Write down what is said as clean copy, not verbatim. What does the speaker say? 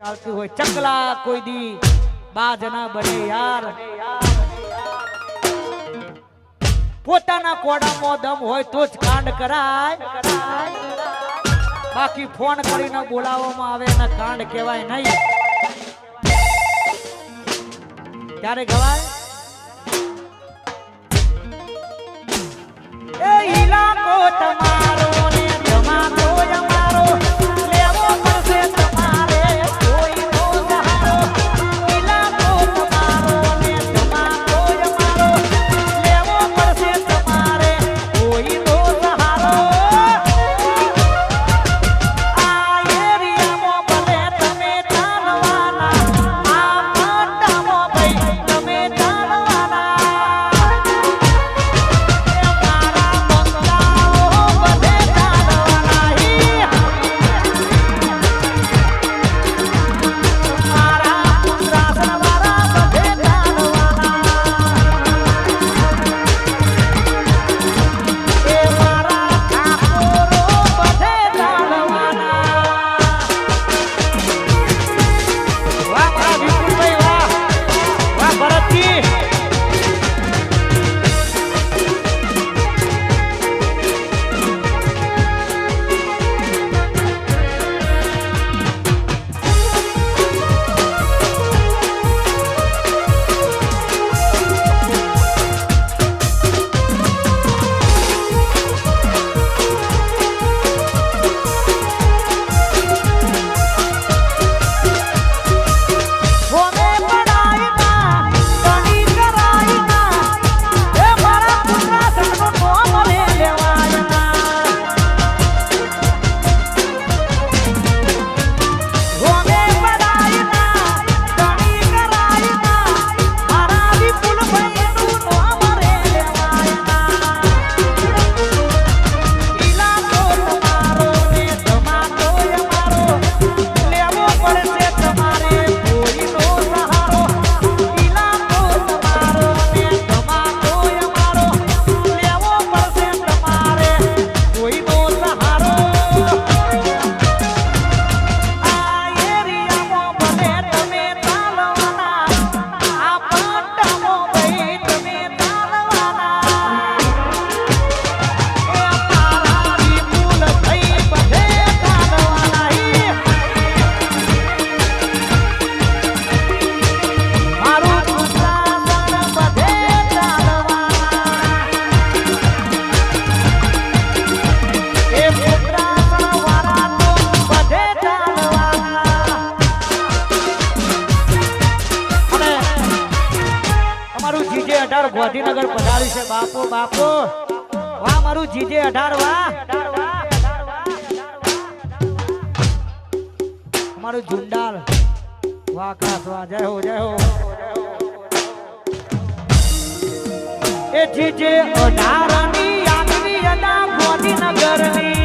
ચાલતી હોય ચકલા કોઈ દી બાજ ના બને યાર પોતાના કોડામાં દમ હોય તો જ કાંડ કરાય બાકી ફોન કરીને બોલાવવામાં આવે ને કાંડ કહેવાય નહીં ત્યારે ગવાય એ ઈલાકો તમારો ને જમાનો અમારો લેવો પડશે તમારે કોઈ નો સહારો ઈલાકો તમારો ને જમાનો અમારો લેવો પડશે તમારે કોઈ નો સહારો આ એરિયામાં ભલે તમે ચાલવાના આ પટ્ટામાં ભાઈ તમે ચાલવાના ગાંધીનગર પધારી છે બાપો બાપો વાહ મારું જીજે 18 વાહ અમારું ઝુંડાલ વાહ ખાસ વાહ જય હો એ જીજે 18 ની આગવી અડા ગાંધીનગર ની